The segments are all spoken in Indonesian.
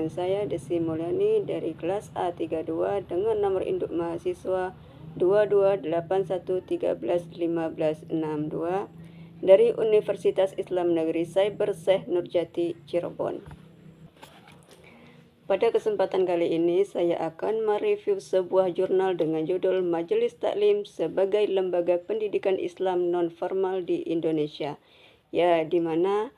dengan saya Desi Mulyani dari kelas A32 dengan nomor induk mahasiswa 2281131562 dari Universitas Islam Negeri Cyber Syekh Nurjati Cirebon. Pada kesempatan kali ini saya akan mereview sebuah jurnal dengan judul Majelis Taklim sebagai Lembaga Pendidikan Islam Non-Formal di Indonesia, di mana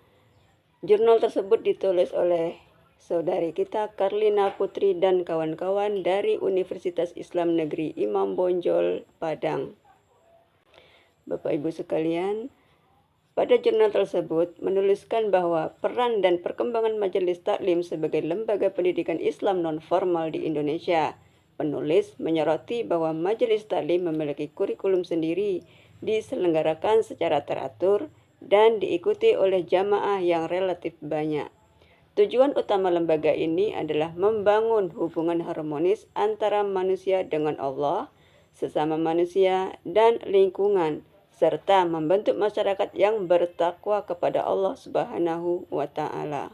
jurnal tersebut ditulis oleh saudari kita Karlina Putri dan kawan-kawan dari Universitas Islam Negeri Imam Bonjol, Padang. Bapak Ibu sekalian, pada jurnal tersebut menuliskan bahwa peran dan perkembangan Majelis Taklim sebagai lembaga pendidikan Islam non-formal di Indonesia. Penulis menyoroti bahwa Majelis Taklim memiliki kurikulum sendiri, diselenggarakan secara teratur, dan diikuti oleh jamaah yang relatif banyak. Tujuan utama lembaga ini adalah membangun hubungan harmonis antara manusia dengan Allah, sesama manusia, dan lingkungan, serta membentuk masyarakat yang bertakwa kepada Allah Subhanahu wa Ta'ala.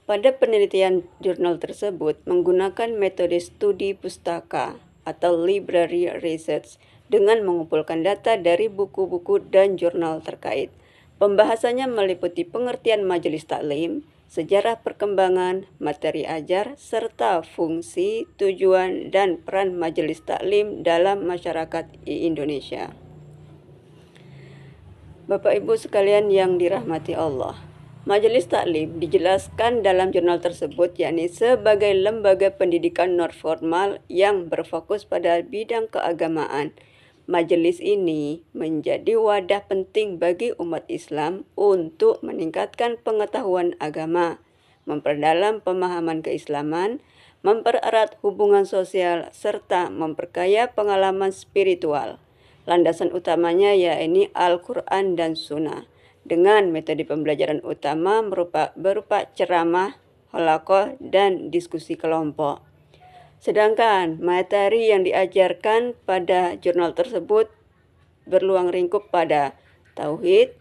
Pada penelitian jurnal tersebut menggunakan metode studi pustaka atau library research dengan mengumpulkan data dari buku-buku dan jurnal terkait. Pembahasannya meliputi pengertian Majelis Taklim, sejarah perkembangan, materi ajar, serta fungsi, tujuan, dan peran Majelis Taklim dalam masyarakat Indonesia. Bapak Ibu sekalian yang dirahmati Allah, Majelis Taklim dijelaskan dalam jurnal tersebut yakni sebagai lembaga pendidikan non-formal yang berfokus pada bidang keagamaan. Majelis ini menjadi wadah penting bagi umat Islam untuk meningkatkan pengetahuan agama, memperdalam pemahaman keislaman, mempererat hubungan sosial, serta memperkaya pengalaman spiritual. Landasan utamanya yakni Al-Quran dan Sunnah, dengan metode pembelajaran utama berupa ceramah, halaqah, dan diskusi kelompok. Sedangkan materi yang diajarkan pada jurnal tersebut berluang ringkup pada tauhid,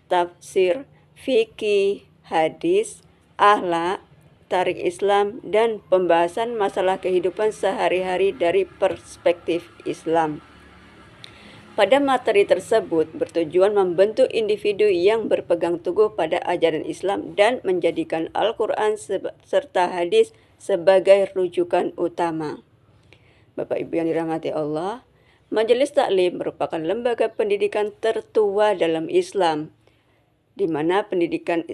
tafsir, fikih, hadis, akhlak, tarik Islam, dan pembahasan masalah kehidupan sehari-hari dari perspektif Islam. Pada materi tersebut bertujuan membentuk individu yang berpegang teguh pada ajaran Islam dan menjadikan Al-Quran serta hadis sebagai rujukan utama. Bapak Ibu yang dirahmati Allah, Majelis Taklim merupakan lembaga pendidikan tertua dalam Islam, di mana pendidikan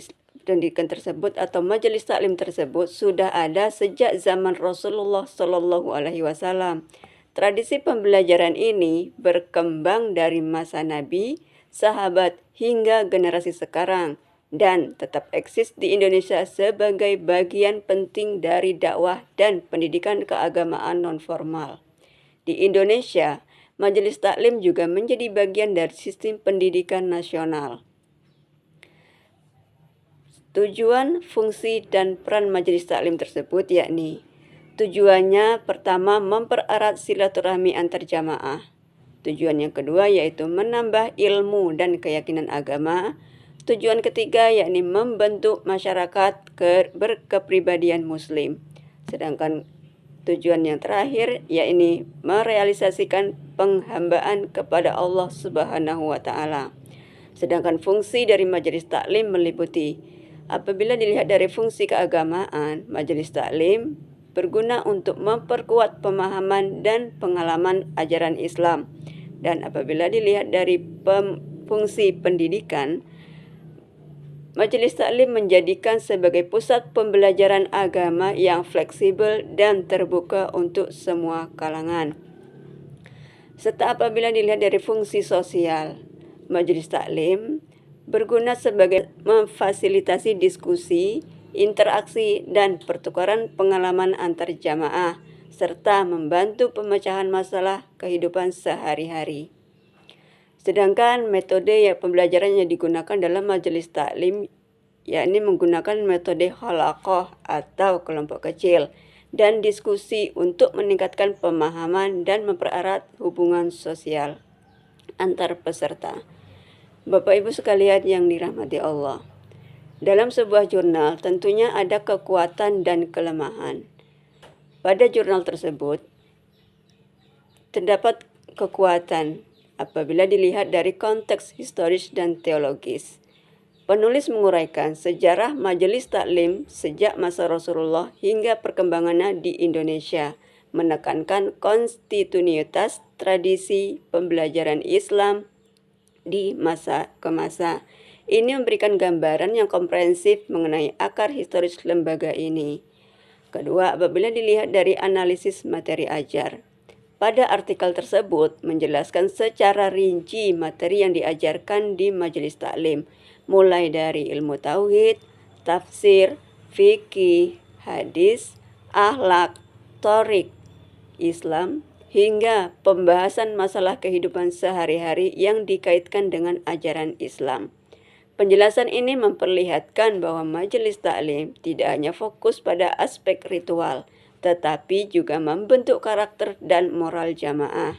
tersebut atau Majelis Taklim tersebut sudah ada sejak zaman Rasulullah Shallallahu Alaihi Wasallam. Tradisi pembelajaran ini berkembang dari masa Nabi, sahabat, hingga generasi sekarang, dan tetap eksis di Indonesia sebagai bagian penting dari dakwah dan pendidikan keagamaan non-formal. Di Indonesia, Majelis Taklim juga menjadi bagian dari sistem pendidikan nasional. Tujuan, fungsi, dan peran Majelis Taklim tersebut yakni tujuannya pertama mempererat silaturahmi antar jamaah. Tujuan yang kedua yaitu menambah ilmu dan keyakinan agama. Tujuan ketiga yakni membentuk masyarakat berkepribadian muslim. Sedangkan tujuan yang terakhir yakni merealisasikan penghambaan kepada Allah Subhanahu wa Ta'ala. Sedangkan fungsi dari Majelis Taklim meliputi, apabila dilihat dari fungsi keagamaan, Majelis Taklim berguna untuk memperkuat pemahaman dan pengalaman ajaran Islam. Dan apabila dilihat dari fungsi pendidikan, Majelis Taklim menjadikan sebagai pusat pembelajaran agama yang fleksibel dan terbuka untuk semua kalangan. Serta apabila dilihat dari fungsi sosial, Majelis Taklim berguna sebagai memfasilitasi diskusi, interaksi, dan pertukaran pengalaman antar jamaah, serta membantu pemecahan masalah kehidupan sehari-hari. Sedangkan metode pembelajaran yang digunakan dalam Majelis Taklim yakni menggunakan metode halaqah atau kelompok kecil dan diskusi untuk meningkatkan pemahaman dan mempererat hubungan sosial antar peserta. Bapak Ibu sekalian yang dirahmati Allah, Dalam sebuah jurnal tentunya ada kekuatan dan kelemahan. Pada jurnal tersebut terdapat kekuatan apabila dilihat dari konteks historis dan teologis. Penulis menguraikan sejarah Majelis Taklim sejak masa Rasulullah hingga perkembangannya di Indonesia, menekankan kontinuitas tradisi pembelajaran Islam di masa ke masa. Ini memberikan gambaran yang komprehensif mengenai akar historis lembaga ini. Kedua, apabila dilihat dari analisis materi ajar. Pada artikel tersebut menjelaskan secara rinci materi yang diajarkan di Majelis Taklim, mulai dari ilmu tauhid, tafsir, fikih, hadis, akhlak, thorik, Islam, hingga pembahasan masalah kehidupan sehari-hari yang dikaitkan dengan ajaran Islam. Penjelasan ini memperlihatkan bahwa Majelis Taklim tidak hanya fokus pada aspek ritual, tetapi juga membentuk karakter dan moral jamaah.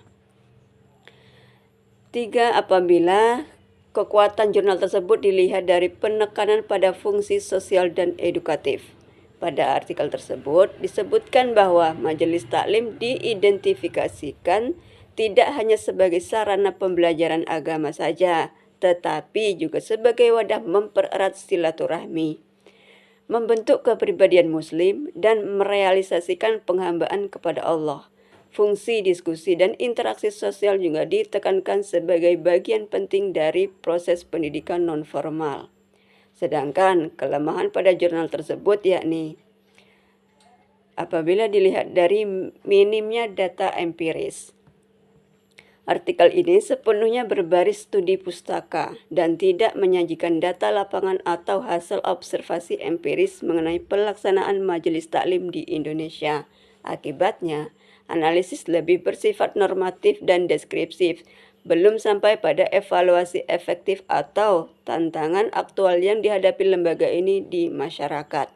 3. Apabila kekuatan jurnal tersebut dilihat dari penekanan pada fungsi sosial dan edukatif. Pada artikel tersebut disebutkan bahwa Majelis Taklim diidentifikasikan tidak hanya sebagai sarana pembelajaran agama saja, tetapi juga sebagai wadah mempererat silaturahmi, membentuk kepribadian Muslim, dan merealisasikan penghambaan kepada Allah. Fungsi diskusi dan interaksi sosial juga ditekankan sebagai bagian penting dari proses pendidikan nonformal. Sedangkan kelemahan pada jurnal tersebut yakni apabila dilihat dari minimnya data empiris. Artikel ini sepenuhnya berbaris studi pustaka dan tidak menyajikan data lapangan atau hasil observasi empiris mengenai pelaksanaan Majelis Taklim di Indonesia. Akibatnya, analisis lebih bersifat normatif dan deskriptif, belum sampai pada evaluasi efektif atau tantangan aktual yang dihadapi lembaga ini di masyarakat.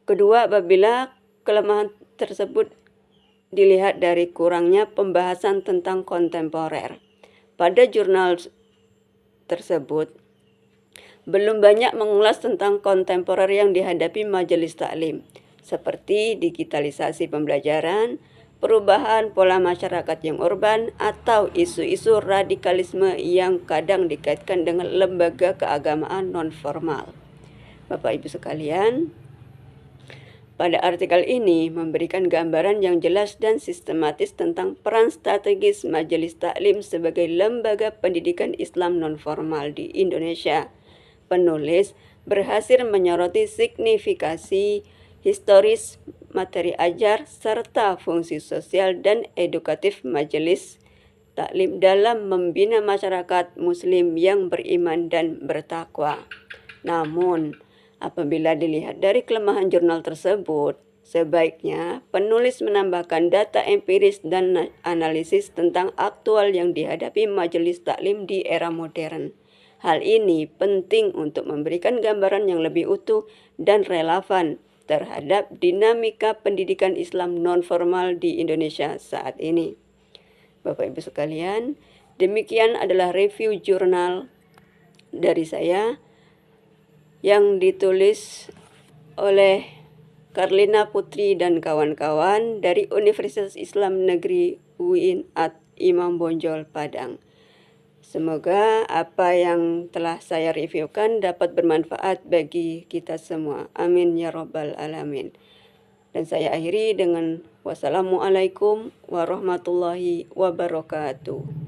Kedua, apabila kelemahan tersebut dilihat dari kurangnya pembahasan tentang kontemporer. Pada jurnal tersebut, belum banyak mengulas tentang kontemporer yang dihadapi Majelis Taklim, seperti digitalisasi pembelajaran, perubahan pola masyarakat yang urban, atau isu-isu radikalisme yang kadang dikaitkan dengan lembaga keagamaan non-formal. Bapak Ibu sekalian, pada artikel ini memberikan gambaran yang jelas dan sistematis tentang peran strategis Majelis Taklim sebagai lembaga pendidikan Islam non-formal di Indonesia. Penulis berhasil menyoroti signifikasi historis materi ajar serta fungsi sosial dan edukatif Majelis Taklim dalam membina masyarakat Muslim yang beriman dan bertakwa. Namun, apabila dilihat dari kelemahan jurnal tersebut, sebaiknya penulis menambahkan data empiris dan analisis tentang aktual yang dihadapi Majelis Taklim di era modern. Hal ini penting untuk memberikan gambaran yang lebih utuh dan relevan terhadap dinamika pendidikan Islam non-formal di Indonesia saat ini. Bapak Ibu sekalian, demikian adalah review jurnal dari saya yang ditulis oleh Karlina Putri dan kawan-kawan dari Universitas Islam Negeri UIN Imam Bonjol Padang. Semoga apa yang telah saya reviewkan dapat bermanfaat bagi kita semua. Amin ya rabbal alamin. Dan saya akhiri dengan wassalamualaikum warahmatullahi wabarakatuh.